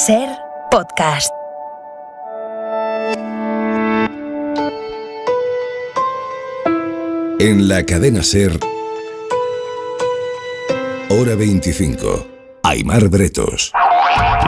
Ser Podcast. En la cadena Ser, Hora 25. Aimar Bretos.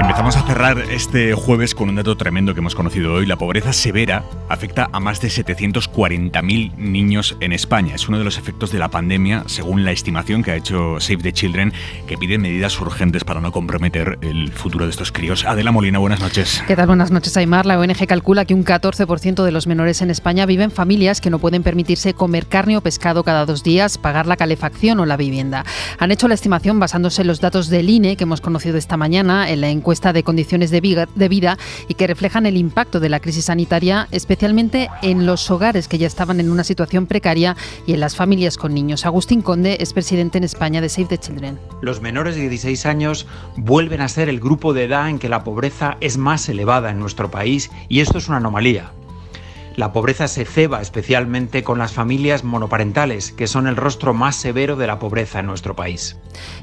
Empezamos a cerrar este jueves con un dato tremendo que hemos conocido hoy. La pobreza severa afecta a más de 740.000 niños en España. Es uno de los efectos de la pandemia, según la estimación que ha hecho Save the Children, que pide medidas urgentes para no comprometer el futuro de estos críos. Adela Molina, buenas noches. ¿Qué tal? Buenas noches, Aimar. La ONG calcula que un 14% de los menores en España viven en familias que no pueden permitirse comer carne o pescado cada 2 días, pagar la calefacción o la vivienda. Han hecho la estimación basándose en los datos del INE que hemos conocido esta mañana en la encuesta de condiciones de vida y que reflejan el impacto de la crisis sanitaria, especialmente en los hogares que ya estaban en una situación precaria y en las familias con niños. Agustín Conde es presidente en España de Save the Children. Los menores de 16 años vuelven a ser el grupo de edad en que la pobreza es más elevada en nuestro país, y esto es una anomalía. La pobreza se ceba especialmente con las familias monoparentales, que son el rostro más severo de la pobreza en nuestro país.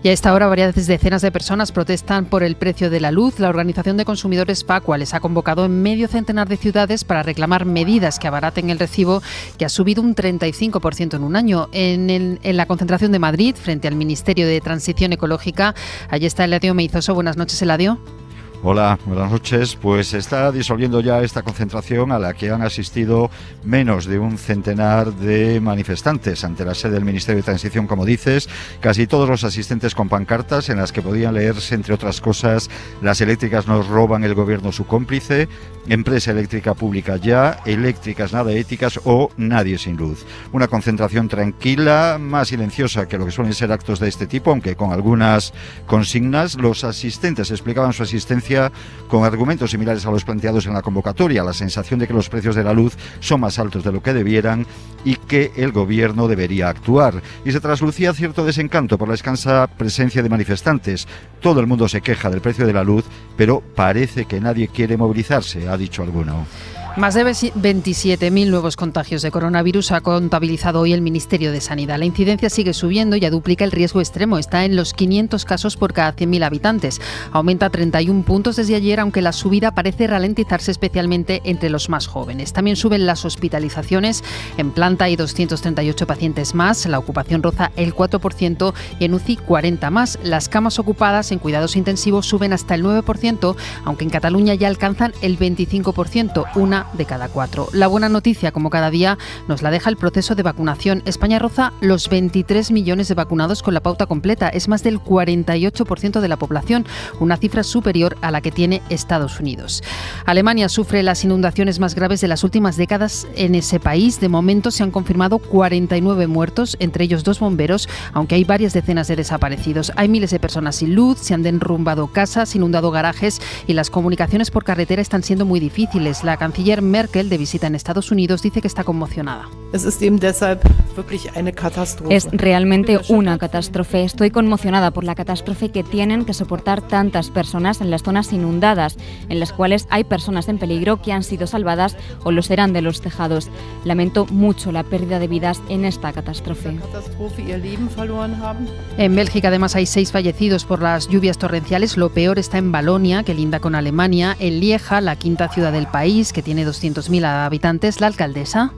Y a esta hora varias decenas de personas protestan por el precio de la luz. La Organización de Consumidores Facua les ha convocado en medio centenar de ciudades para reclamar medidas que abaraten el recibo, que ha subido un 35% en un año. En la concentración de Madrid, frente al Ministerio de Transición Ecológica, allí está Eladio Meizoso. Buenas noches, Eladio. Hola, buenas noches. Pues se está disolviendo ya esta concentración a la que han asistido menos de un centenar de manifestantes ante la sede del Ministerio de Transición, como dices. Casi todos los asistentes con pancartas en las que podían leerse, entre otras cosas, las eléctricas nos roban, el gobierno su cómplice, empresa eléctrica pública ya, eléctricas nada éticas o nadie sin luz. Una concentración tranquila, más silenciosa que lo que suelen ser actos de este tipo, aunque con algunas consignas. Los asistentes explicaban su asistencia con argumentos similares a los planteados en la convocatoria, la sensación de que los precios de la luz son más altos de lo que debieran y que el gobierno debería actuar. Y se traslucía cierto desencanto por la escasa presencia de manifestantes. Todo el mundo se queja del precio de la luz, pero parece que nadie quiere movilizarse, ha dicho alguno. Más de 27.000 nuevos contagios de coronavirus ha contabilizado hoy el Ministerio de Sanidad. La incidencia sigue subiendo y ya duplica el riesgo extremo. Está en los 500 casos por cada 100.000 habitantes. Aumenta 31 puntos desde ayer, aunque la subida parece ralentizarse especialmente entre los más jóvenes. También suben las hospitalizaciones. En planta hay 238 pacientes más. La ocupación roza el 4% y en UCI 40 más. Las camas ocupadas en cuidados intensivos suben hasta el 9%, aunque en Cataluña ya alcanzan el 25%, una de cada 4. La buena noticia, como cada día, nos la deja el proceso de vacunación. España roza los 23 millones de vacunados con la pauta completa. Es más del 48% de la población, una cifra superior a la que tiene Estados Unidos. Alemania sufre las inundaciones más graves de las últimas décadas en ese país. De momento se han confirmado 49 muertos, entre ellos 2 bomberos, aunque hay varias decenas de desaparecidos. Hay miles de personas sin luz, se han derrumbado casas, inundado garajes y las comunicaciones por carretera están siendo muy difíciles. La canciller Merkel, de visita en Estados Unidos, dice que está conmocionada. Es realmente una catástrofe. Estoy conmocionada por la catástrofe que tienen que soportar tantas personas en las zonas inundadas, en las cuales hay personas en peligro que han sido salvadas o lo serán de los tejados. Lamento mucho la pérdida de vidas en esta catástrofe. En Bélgica, además, hay 6 fallecidos por las lluvias torrenciales. Lo peor está en Valonia, que linda con Alemania. En Lieja, la quinta ciudad del país, que tiene 200.000 habitantes, la alcaldesa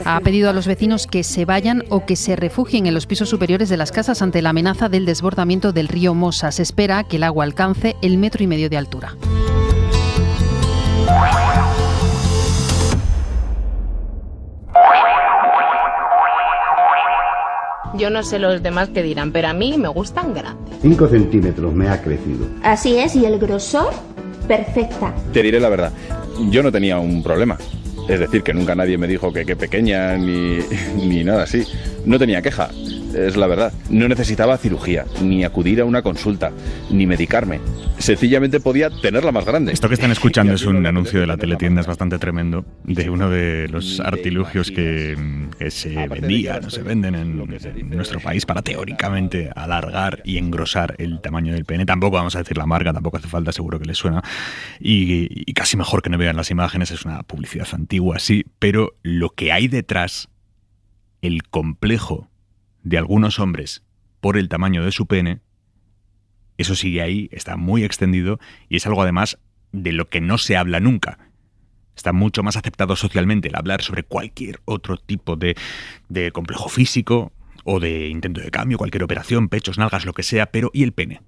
ha pedido a los vecinos que se vayan o que se refugien en los pisos superiores de las casas ante la amenaza del desbordamiento del río Mosa. Se espera que el agua alcance el 1,5 metros de altura. Yo no sé los demás qué dirán, pero a mí me gustan grandes. 5 centímetros me ha crecido. Así es, y el grosor, perfecta. Te diré la verdad, yo no tenía un problema. Es decir, que nunca nadie me dijo que qué pequeña ni nada así. No tenía queja, es la verdad. No necesitaba cirugía, ni acudir a una consulta, ni medicarme. Sencillamente podía tenerla más grande. Esto que están escuchando es un anuncio de la teletienda, es bastante tremendo, de uno de los artilugios que se vendían, o se venden en nuestro país para teóricamente alargar y engrosar el tamaño del pene. Tampoco vamos a decir la marca, tampoco hace falta, seguro que les suena. Y casi mejor que no vean las imágenes, es una publicidad antigua, sí, pero lo que hay detrás, el complejo de algunos hombres por el tamaño de su pene, Eso sigue ahí, está muy extendido y es algo además de lo que no se habla nunca. Está mucho más aceptado socialmente el hablar sobre cualquier otro tipo de complejo físico o de intento de cambio, cualquier operación, pechos, nalgas, lo que sea, pero ¿y el pene?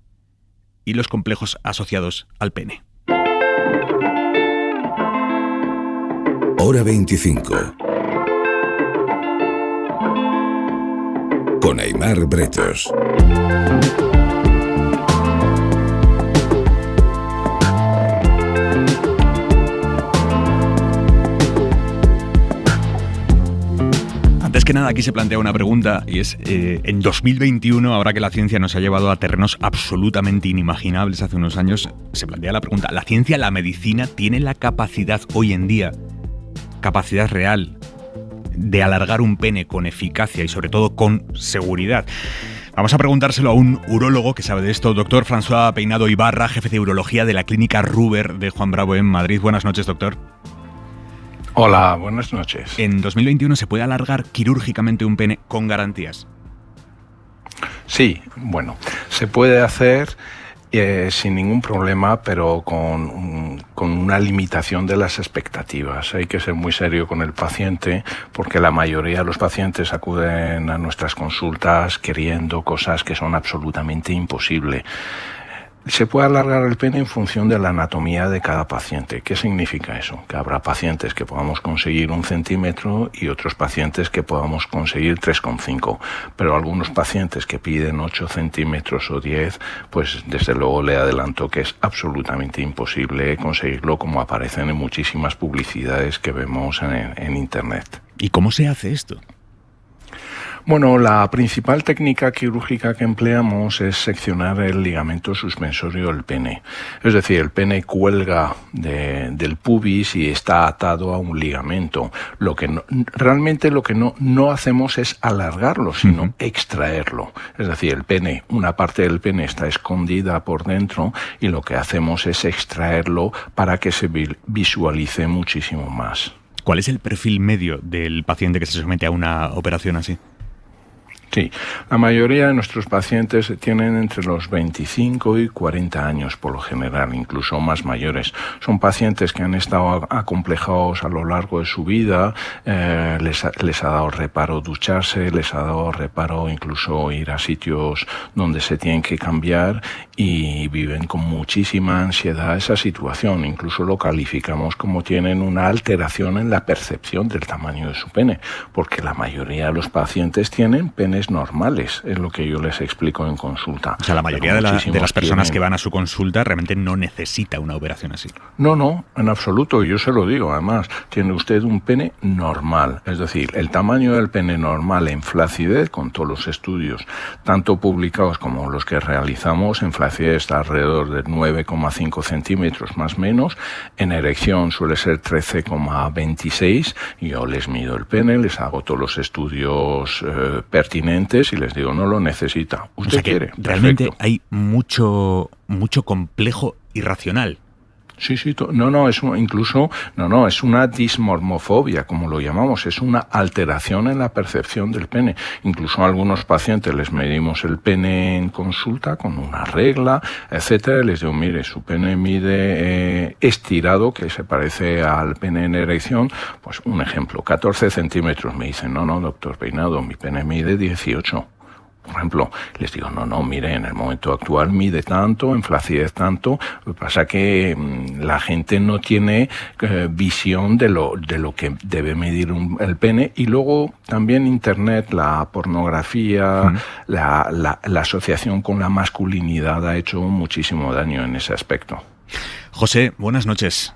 Y los complejos asociados al pene. Hora 25. Con Aimar Bretos. Antes que nada, aquí se plantea una pregunta y es, en 2021, ahora que la ciencia nos ha llevado a terrenos absolutamente inimaginables hace unos años, se plantea la pregunta, ¿la ciencia, la medicina, tiene la capacidad hoy en día, capacidad real, de alargar un pene con eficacia y sobre todo con seguridad? Vamos a preguntárselo a un urólogo que sabe de esto, doctor François Peinado Ibarra, jefe de urología de la clínica Ruber de Juan Bravo en Madrid. Buenas noches, doctor. Hola, buenas noches. ¿En 2021 se puede alargar quirúrgicamente un pene con garantías? Sí, bueno, se puede hacer sin ningún problema, pero con una limitación de las expectativas. Hay que ser muy serio con el paciente, porque la mayoría de los pacientes acuden a nuestras consultas queriendo cosas que son absolutamente imposibles. Se puede alargar el pene en función de la anatomía de cada paciente. ¿Qué significa eso? Que habrá pacientes que podamos conseguir 1 centímetro y otros pacientes que podamos conseguir 3,5. Pero algunos pacientes que piden 8 centímetros o 10, pues desde luego le adelanto que es absolutamente imposible conseguirlo, como aparecen en muchísimas publicidades que vemos en Internet. ¿Y cómo se hace esto? Bueno, la principal técnica quirúrgica que empleamos es seccionar el ligamento suspensorio del pene. Es decir, el pene cuelga del pubis y está atado a un ligamento. Realmente lo que no hacemos es alargarlo, sino extraerlo. Es decir, el pene, una parte del pene está escondida por dentro y lo que hacemos es extraerlo para que se visualice muchísimo más. ¿Cuál es el perfil medio del paciente que se somete a una operación así? Sí, la mayoría de nuestros pacientes tienen entre los 25 y 40 años por lo general, incluso más mayores. Son pacientes que han estado acomplejados a lo largo de su vida, les ha dado reparo ducharse, les ha dado reparo incluso ir a sitios donde se tienen que cambiar y viven con muchísima ansiedad esa situación. Incluso lo calificamos como tienen una alteración en la percepción del tamaño de su pene, porque la mayoría de los pacientes tienen penes normales, es lo que yo les explico en consulta. O sea, la mayoría de las personas que van a su consulta realmente no necesita una operación así. No, en absoluto, yo se lo digo. Además, tiene usted un pene normal, es decir, el tamaño del pene normal en flacidez, con todos los estudios, tanto publicados como los que realizamos, en flacidez está alrededor de 9,5 centímetros más o menos, en erección suele ser 13,26, yo les mido el pene, les hago todos los estudios pertinentes y les digo, no lo necesita. ¿Usted o sea que quiere? Realmente Perfecto. hay mucho complejo irracional. Sí, es una dismormofobia, como lo llamamos, es una alteración en la percepción del pene. Incluso a algunos pacientes les medimos el pene en consulta con una regla, etcétera, y les digo, mire, su pene mide estirado, que se parece al pene en erección, pues un ejemplo, 14 centímetros. Me dicen, no, doctor Peinado, mi pene mide 18. Por ejemplo, les digo, no, mire, en el momento actual mide tanto, en flacidez tanto. Lo que pasa es que la gente no tiene visión de lo que debe medir el pene. Y luego también Internet, la pornografía, la asociación con la masculinidad ha hecho muchísimo daño en ese aspecto. José, buenas noches.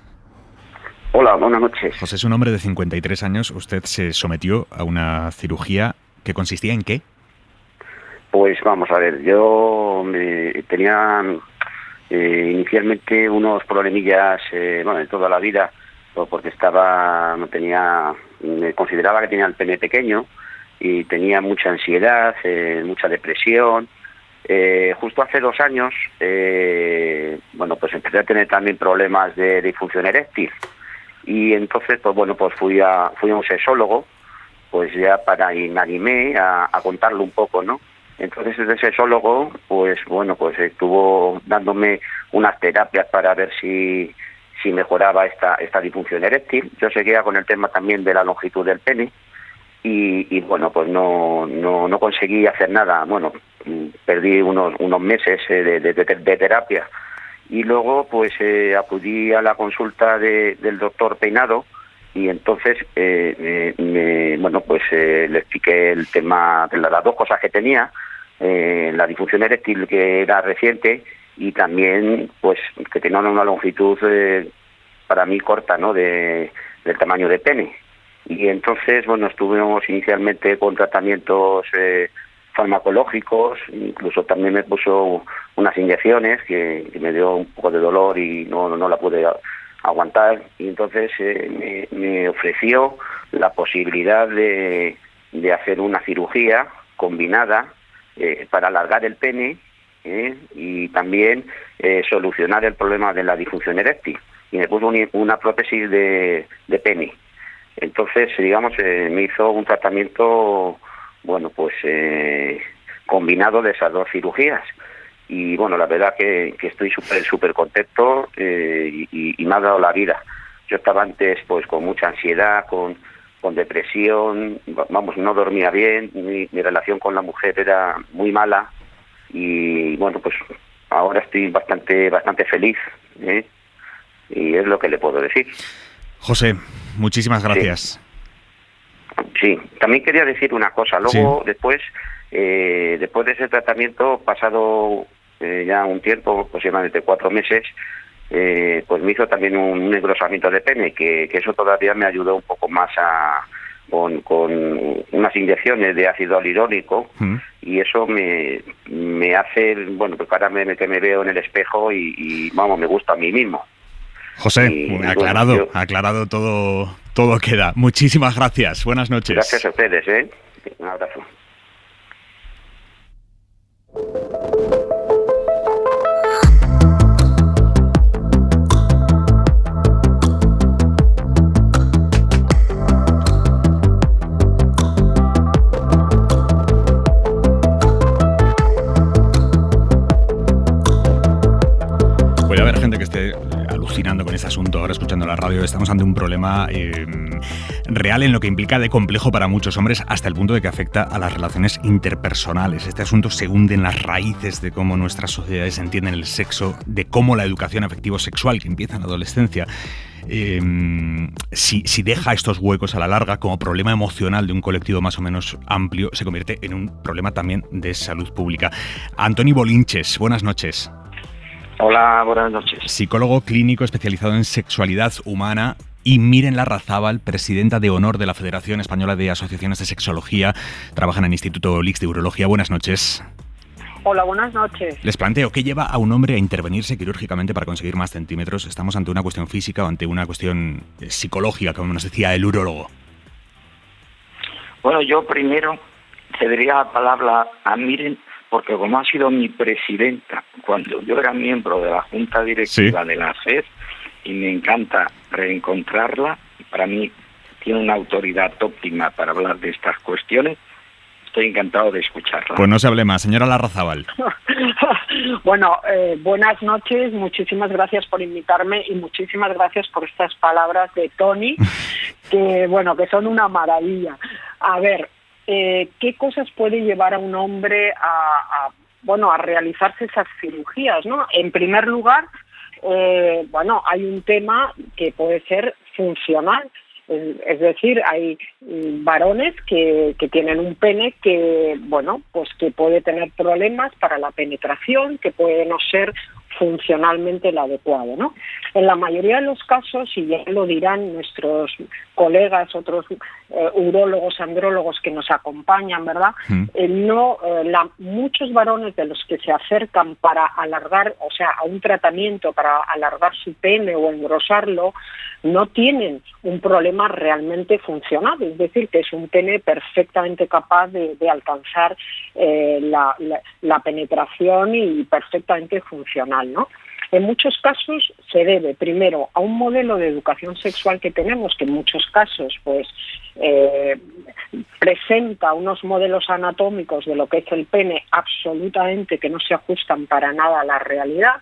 Hola, buenas noches. José es un hombre de 53 años. Usted se sometió a una cirugía que consistía ¿en qué? Pues vamos a ver, yo tenía inicialmente unos problemillas, de toda la vida, porque me consideraba que tenía el pene pequeño y tenía mucha ansiedad, mucha depresión. Justo hace 2 años, pues empecé a tener también problemas de disfunción eréctil y entonces, fui a un sexólogo, pues ya me animé a contarlo un poco, ¿no? Entonces el sexólogo, pues bueno, pues estuvo dándome unas terapias para ver si mejoraba esta disfunción eréctil. Yo seguía con el tema también de la longitud del pene y bueno, pues no conseguí hacer nada. Bueno, perdí unos meses de terapia y luego pues acudí a la consulta del doctor Peinado y entonces le expliqué el tema de las dos cosas que tenía, la disfunción eréctil que era reciente y también pues que tenía una longitud para mí corta, ¿no?, del tamaño de pene. Y entonces, bueno, estuvimos inicialmente con tratamientos farmacológicos, incluso también me puso unas inyecciones que me dio un poco de dolor y no la pude aguantar. Y entonces me ofreció la posibilidad de hacer una cirugía combinada para alargar el pene y también solucionar el problema de la disfunción eréctil. Y me puso una prótesis de pene. Entonces, digamos, me hizo un tratamiento, bueno, pues combinado de esas dos cirugías. Y bueno, la verdad que estoy súper contento y me ha dado la vida. Yo estaba antes pues con mucha ansiedad, con depresión, vamos, no dormía bien, mi relación con la mujer era muy mala y bueno, pues ahora estoy bastante feliz, y es lo que le puedo decir. José, muchísimas gracias. Sí, también quería decir una cosa. Luego, después de ese tratamiento, pasado ya un tiempo, aproximadamente 4 meses, pues me hizo también un engrosamiento de pene, que eso todavía me ayudó un poco más con unas inyecciones de ácido hialurónico, y eso me hace, bueno, pues ahora que me veo en el espejo y vamos, me gusta a mí mismo. José, aclarado todo queda. Muchísimas gracias. Buenas noches. Gracias a ustedes, un abrazo. Puede haber gente que esté alucinando con este asunto ahora escuchando la radio. Estamos ante un problema real en lo que implica de complejo para muchos hombres hasta el punto de que afecta a las relaciones interpersonales. Este asunto se hunde en las raíces de cómo nuestras sociedades entienden el sexo, de cómo la educación afectivo-sexual que empieza en la adolescencia si deja estos huecos a la larga como problema emocional de un colectivo más o menos amplio, se convierte en un problema también de salud pública. Antoni Bolinches, buenas noches. Hola, buenas noches. Psicólogo clínico especializado en sexualidad humana. Y Miren Larrazábal, presidenta de honor de la Federación Española de Asociaciones de Sexología, trabaja en el Instituto LIX de Urología. Buenas noches. Hola, buenas noches. Les planteo, ¿qué lleva a un hombre a intervenirse quirúrgicamente para conseguir más centímetros? ¿Estamos ante una cuestión física o ante una cuestión psicológica, como nos decía el urólogo? Bueno, yo primero cedería la palabra a Miren, porque como ha sido mi presidenta cuando yo era miembro de la Junta Directiva de la FED, y me encanta reencontrarla, y para mí tiene una autoridad óptima para hablar de estas cuestiones, estoy encantado de escucharla. Pues no se hable más, señora Larrazábal. Bueno, buenas noches, muchísimas gracias por invitarme y muchísimas gracias por estas palabras de Tony, que son una maravilla. A ver, ¿qué cosas puede llevar a un hombre a realizarse esas cirugías, ¿no? En primer lugar, hay un tema que puede ser funcional. Es decir, hay varones que tienen un pene que puede tener problemas para la penetración, que puede no ser funcionalmente el adecuado, ¿no? En la mayoría de los casos, y ya lo dirán nuestros colegas, otros urólogos, andrólogos que nos acompañan, ¿verdad? Muchos varones de los que se acercan para alargar, o sea, a un tratamiento para alargar su pene o engrosarlo, no tienen un problema realmente funcional, es decir, que es un pene perfectamente capaz de alcanzar la penetración y perfectamente funcional, ¿no? En muchos casos se debe, primero, a un modelo de educación sexual que tenemos, que en muchos casos pues presenta unos modelos anatómicos de lo que es el pene absolutamente que no se ajustan para nada a la realidad,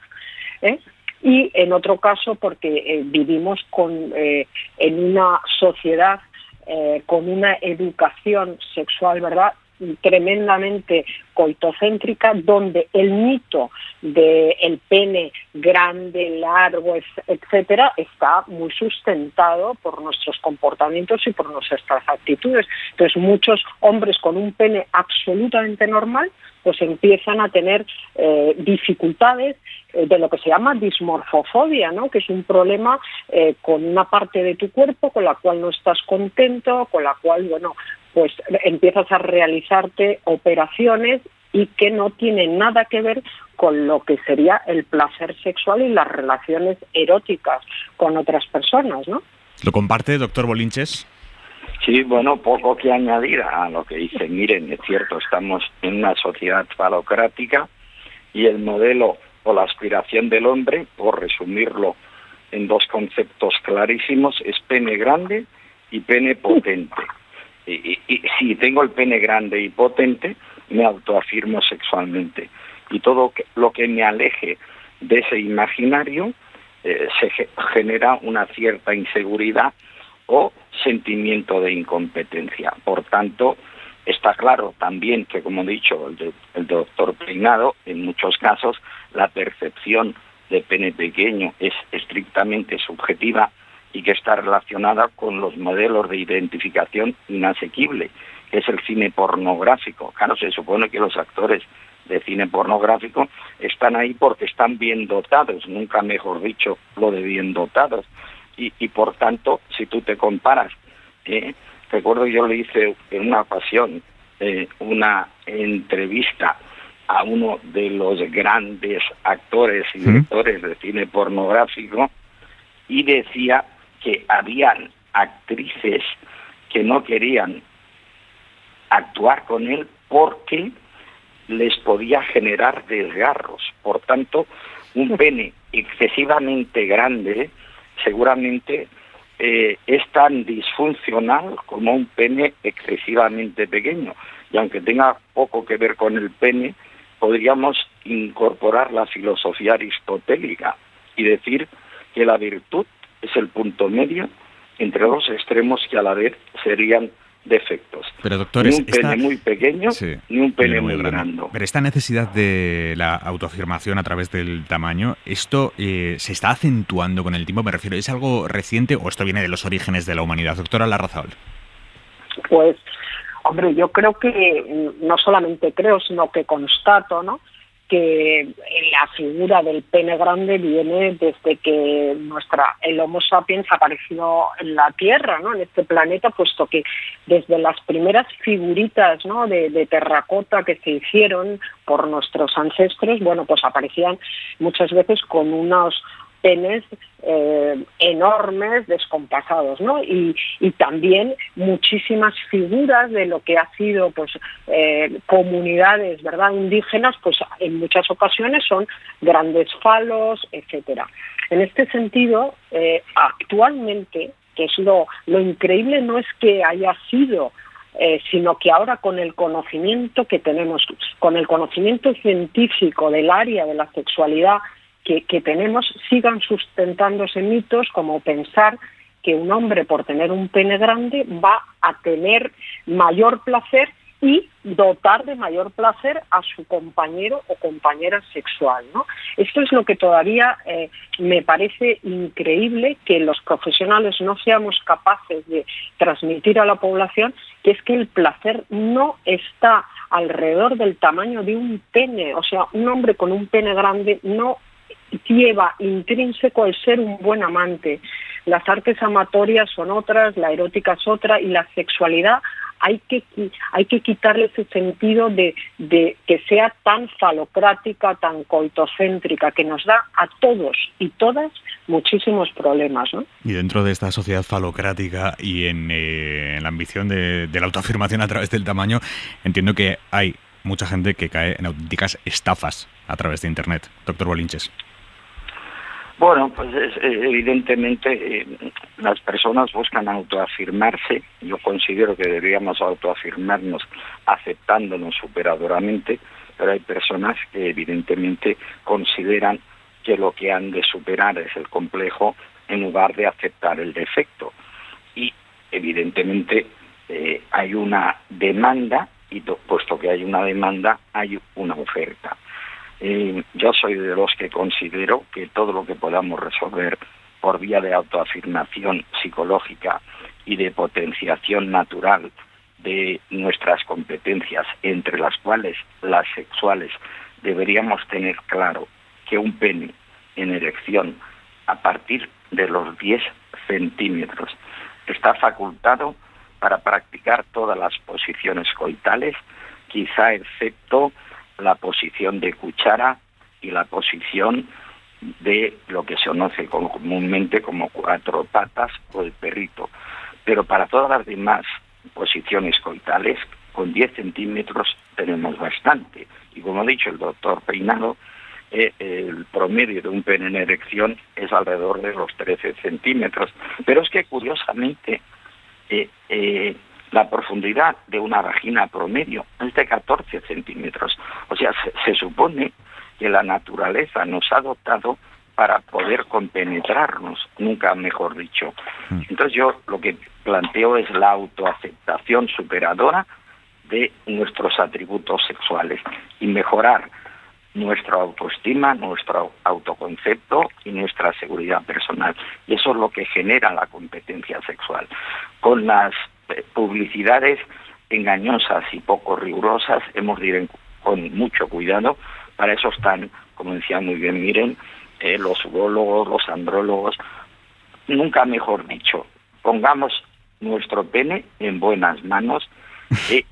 y en otro caso porque vivimos en una sociedad con una educación sexual, ¿verdad?, tremendamente coitocéntrica, donde el mito del pene grande, largo, etcétera, está muy sustentado por nuestros comportamientos y por nuestras actitudes. Entonces, muchos hombres con un pene absolutamente normal pues empiezan a tener dificultades de lo que se llama dismorfofobia, ¿no?, que es un problema con una parte de tu cuerpo con la cual no estás contento, con la cual, bueno, pues empiezas a realizarte operaciones y que no tienen nada que ver con lo que sería el placer sexual y las relaciones eróticas con otras personas, ¿no? ¿Lo comparte, doctor Bolinches? Sí, bueno, poco que añadir a lo que dice. Miren, es cierto, estamos en una sociedad falocrática y el modelo o la aspiración del hombre, por resumirlo en dos conceptos clarísimos, es pene grande y pene potente. Y si tengo el pene grande y potente, me autoafirmo sexualmente. Y todo lo que me aleje de ese imaginario se genera una cierta inseguridad o sentimiento de incompetencia. Por tanto, está claro también que, como he dicho el doctor Peinado, en muchos casos la percepción de pene pequeño es estrictamente subjetiva y que está relacionada con los modelos de identificación inasequible, que es el cine pornográfico. Claro, se supone que los actores de cine pornográfico están ahí porque están bien dotados, nunca mejor dicho lo de bien dotados, y por tanto, si tú te comparas, recuerdo yo le hice en una ocasión una entrevista a uno de los grandes actores y directores de cine pornográfico y decía que habían actrices que no querían actuar con él porque les podía generar desgarros. Por tanto, un pene excesivamente grande seguramente es tan disfuncional como un pene excesivamente pequeño. Y aunque tenga poco que ver con el pene, podríamos incorporar la filosofía aristotélica y decir que la virtud es el punto medio entre dos extremos que a la vez serían defectos. Pero doctores, ni un pene muy pequeño, ni un pene muy grande. Pero esta necesidad de la autoafirmación a través del tamaño, ¿esto se está acentuando con el tiempo? Me refiero, ¿es algo reciente o esto viene de los orígenes de la humanidad? Doctora Larrazábal. Pues, hombre, yo creo que, no solamente creo, sino que constato, ¿no?, que la figura del pene grande viene desde que el Homo sapiens apareció en la Tierra, ¿no?, en este planeta, puesto que desde las primeras figuritas, ¿no?, de terracota que se hicieron por nuestros ancestros, bueno, pues aparecían muchas veces con unos penes enormes, descompasados, ¿no? Y también muchísimas figuras de lo que ha sido, pues, comunidades, ¿verdad?, indígenas, pues en muchas ocasiones son grandes falos, etcétera. En este sentido, actualmente, que es lo increíble, no es que haya sido sino que ahora con el conocimiento que tenemos, con el conocimiento científico del área de la sexualidad que tenemos, sigan sustentándose mitos como pensar que un hombre por tener un pene grande va a tener mayor placer y dotar de mayor placer a su compañero o compañera sexual, ¿no? Esto es lo que todavía me parece increíble que los profesionales no seamos capaces de transmitir a la población, que es que el placer no está alrededor del tamaño de un pene. O sea, un hombre con un pene grande no lleva intrínseco el ser un buen amante. Las artes amatorias son otras, la erótica es otra, y la sexualidad hay que quitarle ese sentido de que sea tan falocrática, tan coitocéntrica, que nos da a todos y todas muchísimos problemas, ¿no? Y dentro de esta sociedad falocrática y en la ambición de la autoafirmación a través del tamaño, entiendo que hay mucha gente que cae en auténticas estafas a través de Internet. Doctor Bolinches. Bueno, pues evidentemente las personas buscan autoafirmarse. Yo considero que deberíamos autoafirmarnos aceptándonos superadoramente, pero hay personas que evidentemente consideran que lo que han de superar es el complejo en lugar de aceptar el defecto. Y evidentemente hay una demanda, y puesto que hay una demanda, hay una oferta. Yo soy de los que considero que todo lo que podamos resolver por vía de autoafirmación psicológica y de potenciación natural de nuestras competencias, entre las cuales las sexuales, deberíamos tener claro que un pene en erección a partir de los 10 centímetros está facultado para practicar todas las posiciones coitales, quizá excepto la posición de cuchara y la posición de lo que se conoce comúnmente como 4 patas o el perrito. Pero para todas las demás posiciones coitales, con 10 centímetros tenemos bastante. Y como ha dicho el doctor Peinado, el promedio de un pene en erección es alrededor de los 13 centímetros. Pero es que curiosamente la profundidad de una vagina promedio es de 14 centímetros. O sea, se supone que la naturaleza nos ha dotado para poder compenetrarnos, nunca mejor dicho. Entonces yo lo que planteo es la autoaceptación superadora de nuestros atributos sexuales y mejorar nuestra autoestima, nuestro autoconcepto y nuestra seguridad personal. Y eso es lo que genera la competencia sexual. Con las publicidades engañosas y poco rigurosas hemos de ir con mucho cuidado. Para eso están, como decía muy bien Miren, los urólogos, los andrólogos. Nunca mejor dicho, pongamos nuestro pene en buenas manos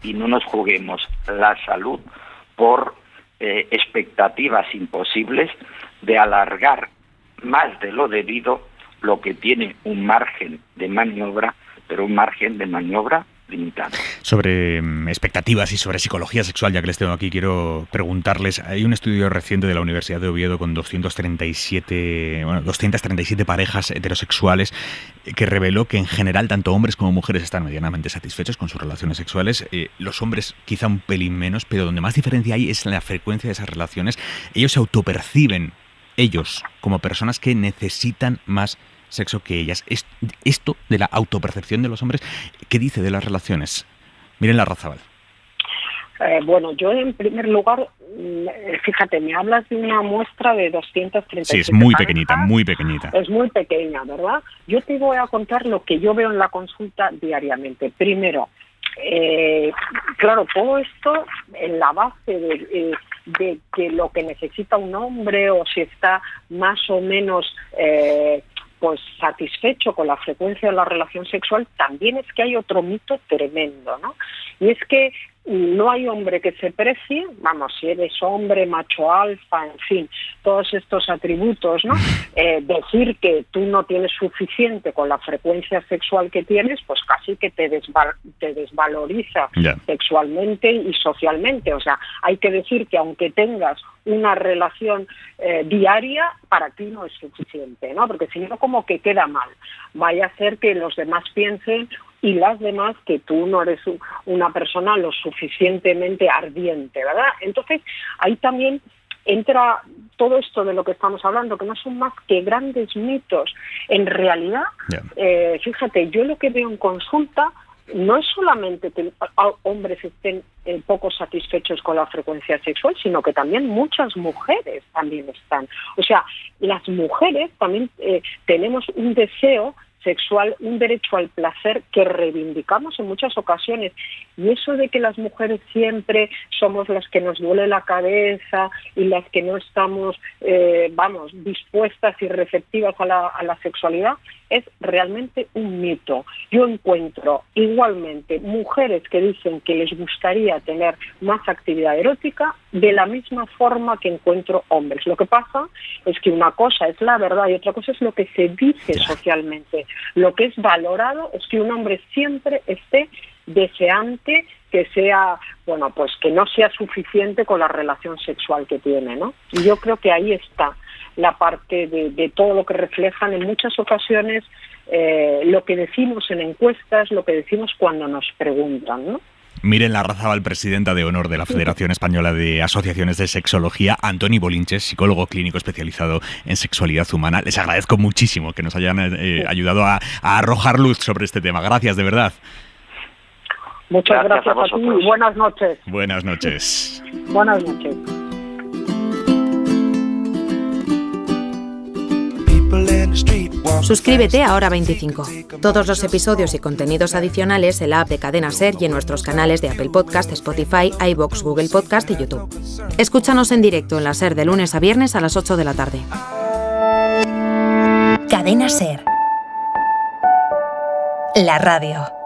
y no nos juguemos la salud por expectativas imposibles de alargar más de lo debido lo que tiene un margen de maniobra, pero un margen de maniobra limitado. Sobre expectativas y sobre psicología sexual, ya que les tengo aquí, quiero preguntarles, hay un estudio reciente de la Universidad de Oviedo con 237 parejas heterosexuales que reveló que en general tanto hombres como mujeres están medianamente satisfechos con sus relaciones sexuales. Los hombres quizá un pelín menos, pero donde más diferencia hay es en la frecuencia de esas relaciones. Ellos se autoperciben, ellos, como personas que necesitan más sexo que ellas. Esto de la autopercepción de los hombres, ¿qué dice de las relaciones? Miren Larrazábal. Bueno, yo en primer lugar, fíjate, me hablas de una muestra de 237. Sí, es muy parejas. pequeñita, muy pequeñita. Es muy pequeña, ¿verdad? Yo te voy a contar lo que yo veo en la consulta diariamente. Primero, claro, todo esto en la base de que lo que necesita un hombre o si está más o menos pues satisfecho con la frecuencia de la relación sexual, también es que hay otro mito tremendo, ¿no? Y es que no hay hombre que se precie, vamos, si eres hombre, macho alfa, en fin, todos estos atributos, ¿no? Decir que tú no tienes suficiente con la frecuencia sexual que tienes, pues casi que te desvaloriza sexualmente y socialmente. O sea, hay que decir que aunque tengas una relación diaria, para ti no es suficiente, ¿no? Porque si no, como que queda mal. Vaya a ser que los demás piensen y las demás que tú no eres una persona lo suficientemente ardiente, ¿verdad? Entonces, ahí también entra todo esto de lo que estamos hablando, que no son más que grandes mitos. En realidad, fíjate, yo lo que veo en consulta no es solamente que hombres estén poco satisfechos con la frecuencia sexual, sino que también muchas mujeres también están. O sea, las mujeres también tenemos un deseo sexual, un derecho al placer que reivindicamos en muchas ocasiones. Y eso de que las mujeres siempre somos las que nos duele la cabeza y las que no estamos, dispuestas y receptivas a la sexualidad, es realmente un mito. Yo encuentro igualmente mujeres que dicen que les gustaría tener más actividad erótica de la misma forma que encuentro hombres. Lo que pasa es que una cosa es la verdad y otra cosa es lo que se dice socialmente. Lo que es valorado es que un hombre siempre esté deseante, que sea, bueno, pues que no sea suficiente con la relación sexual que tiene, ¿no? Y yo creo que ahí está la parte de todo lo que reflejan en muchas ocasiones lo que decimos en encuestas, lo que decimos cuando nos preguntan, ¿no? Miren Larrazábal, presidenta de honor de la Federación Española de Asociaciones de Sexología, Antoni Bolinches, psicólogo clínico especializado en sexualidad humana. Les agradezco muchísimo que nos hayan ayudado a arrojar luz sobre este tema. Gracias, de verdad. Muchas gracias a ti y buenas noches. Buenas noches. Buenas noches. Suscríbete a Hora 25. Todos los episodios y contenidos adicionales en la app de Cadena SER y en nuestros canales de Apple Podcast, Spotify, iVoox, Google Podcast y YouTube. Escúchanos en directo en la SER de lunes a viernes a las 8 de la tarde. Cadena SER. La radio.